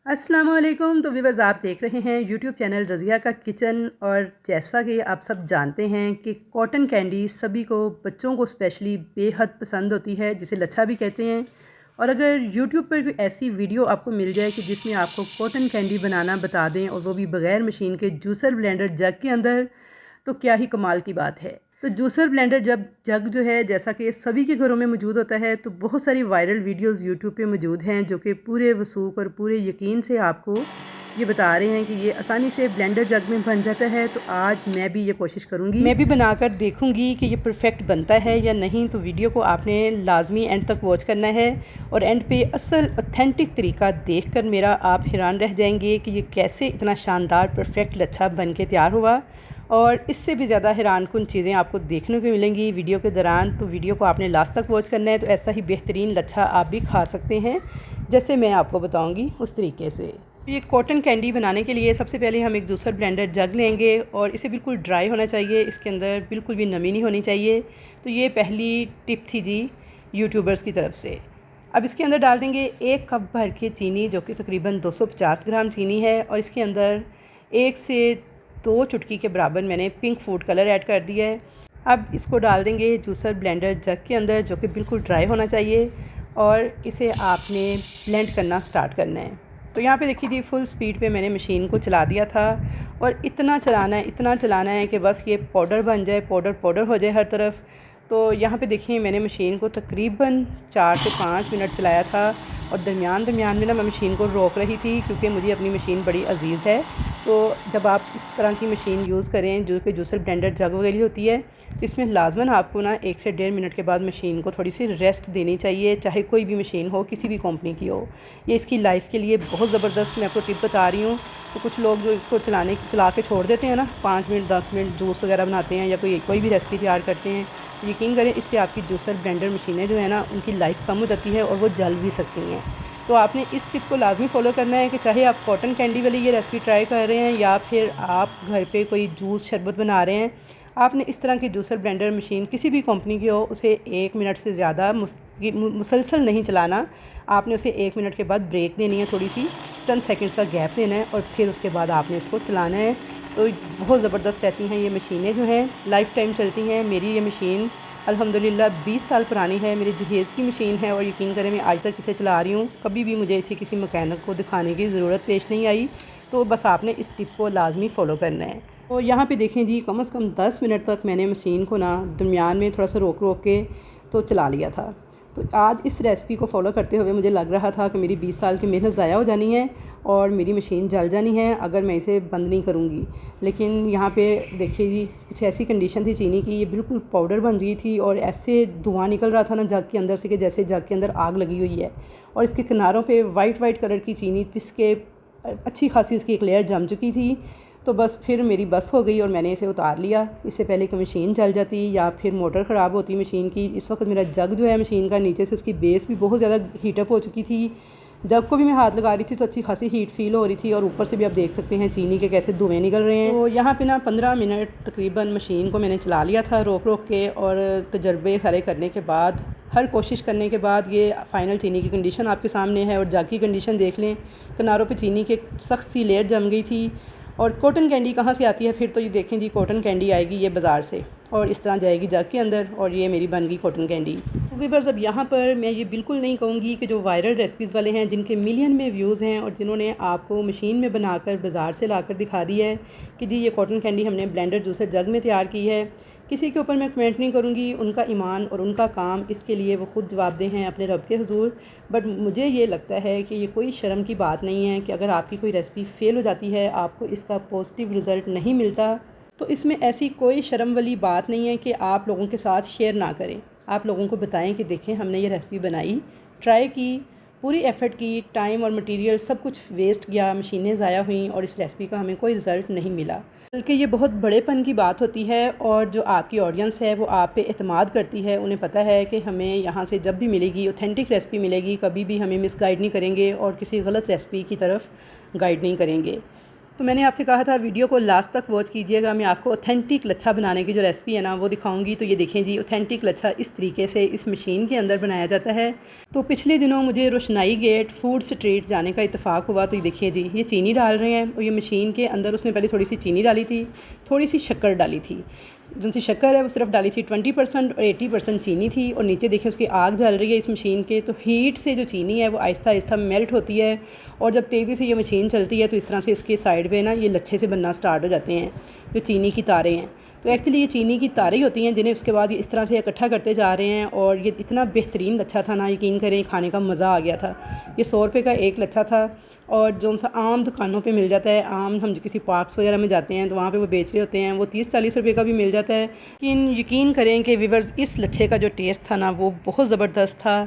अस्सलाम वालेकुम। तो व्यूअर्स, आप देख रहे हैं यूट्यूब चैनल रज़िया का किचन। और जैसा कि आप सब जानते हैं कि कॉटन कैंडी सभी को, बच्चों को स्पेशली बेहद पसंद होती है, जिसे लच्छा भी कहते हैं। और अगर यूट्यूब पर कोई ऐसी वीडियो आपको मिल जाए कि जिसमें आपको कॉटन कैंडी बनाना बता दें, और वो भी बग़ैर मशीन के जूसर ब्लेंडर जग के अंदर, तो क्या ही कमाल की बात है। तो जूसर ब्लेंडर जब जग जो है, जैसा कि सभी के घरों में मौजूद होता है, तो बहुत सारी वायरल वीडियोस यूट्यूब पे मौजूद हैं जो कि पूरे वसूख और पूरे यकीन से आपको ये बता रहे हैं कि ये आसानी से ब्लेंडर जग में बन जाता है। तो आज मैं भी ये कोशिश करूँगी, मैं भी बनाकर देखूँगी कि ये परफेक्ट बनता है या नहीं। तो वीडियो को आपने लाजमी एंड तक वॉच करना है, और एंड पे असल ऑथेंटिक तरीका देखकर मेरा आप हैरान रह जाएंगे कि ये कैसे इतना शानदार परफेक्ट लच्छा बन के तैयार हुआ। और इससे भी ज़्यादा हैरानकुन चीज़ें आपको देखने को मिलेंगी वीडियो के दौरान। तो वीडियो को आपने लास्ट तक वॉच करना है, तो ऐसा ही बेहतरीन लच्छा आप भी खा सकते हैं जैसे मैं आपको बताऊंगी उस तरीके से। ये कॉटन कैंडी बनाने के लिए सबसे पहले हम एक जूसर ब्लेंडर जग लेंगे, और इसे बिल्कुल ड्राई होना चाहिए, इसके अंदर बिल्कुल भी नमी नहीं होनी चाहिए। तो ये पहली टिप थी जी यूट्यूबर्स की तरफ से। अब इसके अंदर डाल देंगे 1 कप भर के चीनी, जो कि तकरीबन 250 ग्राम चीनी है। और इसके अंदर 1 से 2 चुटकी के बराबर मैंने पिंक फूड कलर ऐड कर दिया है। अब इसको डाल देंगे जूसर ब्लेंडर जग के अंदर, जो कि बिल्कुल ड्राई होना चाहिए, और इसे आपने ब्लेंड करना स्टार्ट करना है। तो यहाँ पे देखिए जी, फुल स्पीड पे मैंने मशीन को चला दिया था, और इतना चलाना है कि बस ये पाउडर बन जाए, पाउडर हो जाए हर तरफ। तो यहाँ पे देखिए, मैंने मशीन को तकरीबन 4 से 5 मिनट चलाया था, और दरमियान में ना मैं मशीन को रोक रही थी, क्योंकि मुझे अपनी मशीन बड़ी अजीज़ है। तो जब आप इस तरह की मशीन यूज़ करें जो कि जूसर ब्लेंडर जग वाली होती है, इसमें लाजमन आपको ना 1 से 1.5 मिनट के बाद मशीन को थोड़ी सी रेस्ट देनी चाहिए, चाहे कोई भी मशीन हो, किसी भी कंपनी की हो। ये इसकी लाइफ के लिए बहुत ज़बरदस्त मैं आपको टिप बता रही हूँ। तो कुछ लोग जो इसको चला के छोड़ देते हैं ना, 5 मिनट 10 मिनट जूस वगैरह बनाते हैं या कोई भी रेसिपी तैयार करते हैं, यकीन करें इससे आपकी जूसर ब्लेंडर मशीनें जो है ना, उनकी लाइफ कम हो जाती है और वो जल भी सकती हैं। तो आपने इस टिप को लाजमी फ़ॉलो करना है कि चाहे आप कॉटन कैंडी वाली ये रेसिपी ट्राई कर रहे हैं, या फिर आप घर पे कोई जूस शरबत बना रहे हैं, आपने इस तरह की जूसर ब्लेंडर मशीन किसी भी कंपनी की हो, उसे 1 मिनट से ज़्यादा मुसलसल नहीं चलाना। आपने उसे 1 मिनट के बाद ब्रेक देनी है, थोड़ी सी चंद सेकंड्स का गैप देना है, और फिर उसके बाद आपने इसको चलाना है। तो बहुत ज़बरदस्त रहती हैं ये मशीनें, जो हैं लाइफ टाइम चलती हैं। मेरी ये मशीन अल्हम्दुलिल्लाह 20 साल पुरानी है, मेरी जहेज़ की मशीन है, और यकीन करें मैं आज तक इसे चला रही हूँ। कभी भी मुझे इसे किसी मैकेनिक को दिखाने की ज़रूरत पेश नहीं आई। तो बस आपने इस टिप को लाजमी फ़ॉलो करना है। तो यहाँ पे देखें जी, कम से कम 10 मिनट तक मैंने मशीन को ना दरमियान में थोड़ा सा रोक के तो चला लिया था। तो आज इस रेसिपी को फॉलो करते हुए मुझे लग रहा था कि मेरी 20 साल की मेहनत ज़ाया हो जानी है, और मेरी मशीन जल जानी है अगर मैं इसे बंद नहीं करूँगी। लेकिन यहाँ पे देखिए जी, कुछ ऐसी कंडीशन थी चीनी की, ये बिल्कुल पाउडर बन गई थी, और ऐसे धुआं निकल रहा था ना जग के अंदर से, कि जैसे जग के अंदर आग लगी हुई है। और इसके किनारों पे वाइट कलर की चीनी पिस के अच्छी खासी उसकी एक लेयर जम चुकी थी। तो बस फिर मेरी बस हो गई, और मैंने इसे उतार लिया। इससे पहले कि मशीन जल जाती या फिर मोटर ख़राब होती मशीन की। इस वक्त मेरा जग जो है मशीन का, नीचे से उसकी बेस भी बहुत ज़्यादा हीटअप हो चुकी थी। जग को भी मैं हाथ लगा रही थी तो अच्छी खासी हीट फील हो रही थी, और ऊपर से भी आप देख सकते हैं चीनी के कैसे धुएँ निकल रहे हैं। तो यहाँ पे ना 15 मिनट तकरीबन मशीन को मैंने चला लिया था रोक के, और तजर्बे सारे करने के बाद, हर कोशिश करने के बाद, ये फ़ाइनल चीनी की कंडीशन आपके सामने है। और जग की कंडीशन देख लें, किनारों पे चीनी के सख्त सी लेयर जम गई थी। और कॉटन कैंडी कहाँ से आती है फिर? तो ये देखें जी, कॉटन कैंडी आएगी ये बाज़ार से, और इस तरह जाएगी जग के अंदर, और ये मेरी बन गई कॉटन कैंडी। तो व्यूअर्स, अब यहाँ पर मैं ये बिल्कुल नहीं कहूँगी कि जो वायरल रेसिपीज़ वाले हैं, जिनके मिलियन में व्यूज़ हैं, और जिन्होंने आपको मशीन में बनाकर बाज़ार से लाकर दिखा दी है कि जी ये कॉटन कैंडी हमने ब्लेंडर जूसर जग में तैयार की है, किसी के ऊपर मैं कमेंट नहीं करूँगी। उनका ईमान और उनका काम, इसके लिए वो ख़ुद जवाबदेह हैं अपने रब के हुज़ूर। बट मुझे ये लगता है कि ये कोई शर्म की बात नहीं है कि अगर आपकी कोई रेसिपी फ़ेल हो जाती है, आपको इसका पॉजिटिव रिज़ल्ट नहीं मिलता, तो इसमें ऐसी कोई शर्म वाली बात नहीं है कि आप लोगों के साथ शेयर ना करें। आप लोगों को बताएं कि देखें, हमने ये रेसिपी बनाई, ट्राई की, पूरी एफ़र्ट की, टाइम और मटेरियल सब कुछ वेस्ट गया, मशीनें ज़ाया हुई, और इस रेसिपी का हमें कोई रिज़ल्ट नहीं मिला। बल्कि ये बहुत बड़ेपन की बात होती है, और जो आपकी ऑडियंस है वो आप पे एतमाद करती है। उन्हें पता है कि हमें यहाँ से जब भी मिलेगी ऑथेंटिक रेसिपी मिलेगी, कभी भी हमें मिसगाइड नहीं करेंगे और किसी गलत रेसिपी की तरफ गाइड नहीं करेंगे। तो मैंने आपसे कहा था वीडियो को लास्ट तक वॉच कीजिएगा। मैं आपको ऑथेंटिक लच्छा बनाने की जो रेसिपी है ना वो दिखाऊंगी। तो ये देखें जी, ऑथेंटिक लच्छा इस तरीके से इस मशीन के अंदर बनाया जाता है। तो पिछले दिनों मुझे रोशनाई गेट फूड स्ट्रीट जाने का इत्तेफाक हुआ। तो ये देखिए जी, ये चीनी डाल रहे हैं और ये मशीन के अंदर उसने पहले थोड़ी सी चीनी डाली थी, थोड़ी सी शक्कर डाली थी। जो सी शक्कर है वो सिर्फ डाली थी 20% और 80% चीनी थी। और नीचे देखिए उसकी आग जल रही है इस मशीन के। तो हीट से जो चीनी है वो आहिस्ता आहिस्ता मेल्ट होती है और जब तेज़ी से ये मशीन चलती है तो इस तरह से इसके साइड पे ना ये लच्छे से बनना स्टार्ट हो जाते हैं, जो चीनी की तारें हैं। तो एक्चुअली ये चीनी की तारें होती हैं जिन्हें उसके बाद ये इस तरह से इकट्ठा करते जा रहे हैं। और ये इतना बेहतरीन लच्छा था ना, यकीन करें खाने का मज़ा आ गया था। ये 100 रुपये का एक लच्छा था और जो सा आम दुकानों पे मिल जाता है, आम हम किसी पार्क्स वगैरह में जाते हैं तो वहाँ पे वो बेच रहे होते हैं, वो 30-40 रुपये का भी मिल जाता है। लेकिन यकीन करें कि व्यूअर्स, इस लच्छे का जो टेस्ट था ना वो बहुत ज़बरदस्त था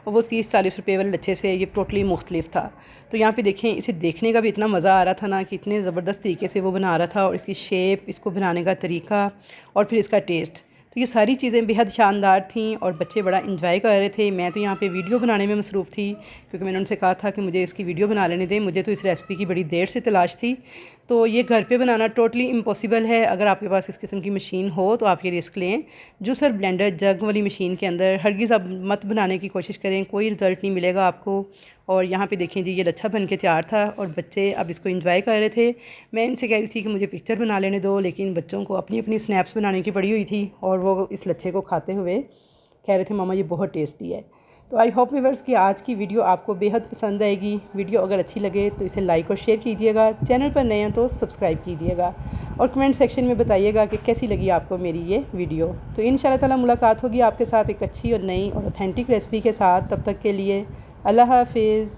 और वो 30-40 रुपये वाले लच्छे से ये टोटली मुख्तलिफ था। तो यहाँ पे देखें, इसे देखने का भी इतना मज़ा आ रहा था ना कि इतने ज़बरदस्त तरीके से वो बना रहा था, और इसकी शेप, इसको बनाने का तरीका और फिर इसका टेस्ट, तो ये सारी चीज़ें बेहद शानदार थीं और बच्चे बड़ा इंजॉय कर रहे थे। मैं तो यहाँ पे वीडियो बनाने में मसरूफ़ थी क्योंकि मैंने उनसे कहा था कि मुझे इसकी वीडियो बना लेने दें। मुझे तो इस रेसिपी की बड़ी देर से तलाश थी। तो ये घर पे बनाना टोटली इम्पॉसिबल है। अगर आपके पास इस किस्म की मशीन हो तो आप ये रिस्क लें। जूसर ब्लेंडर जग वाली मशीन के अंदर हरगिज़ आप मत बनाने की कोशिश करें, कोई रिज़ल्ट नहीं मिलेगा आपको। और यहाँ पे देखें जी, ये लच्छा बन के तैयार था और बच्चे अब इसको एंजॉय कर रहे थे। मैं इनसे कह रही थी कि मुझे पिक्चर बना लेने दो, लेकिन बच्चों को अपनी अपनी स्नैप्स बनाने की पड़ी हुई थी और वो इस लच्छे को खाते हुए कह रहे थे मामा ये बहुत टेस्टी है। तो आई होप व्यूअर्स कि आज की वीडियो आपको बेहद पसंद आएगी। वीडियो अगर अच्छी लगे तो इसे लाइक और शेयर कीजिएगा। चैनल पर नए हैं तो सब्सक्राइब कीजिएगा और कमेंट सेक्शन में बताइएगा कि कैसी लगी आपको मेरी ये वीडियो। तो इंशाल्लाह ताला मुलाकात होगी आपके साथ एक अच्छी और नई और ऑथेंटिक रेसिपी के साथ। तब तक के लिए अल्लाह हाफिज़।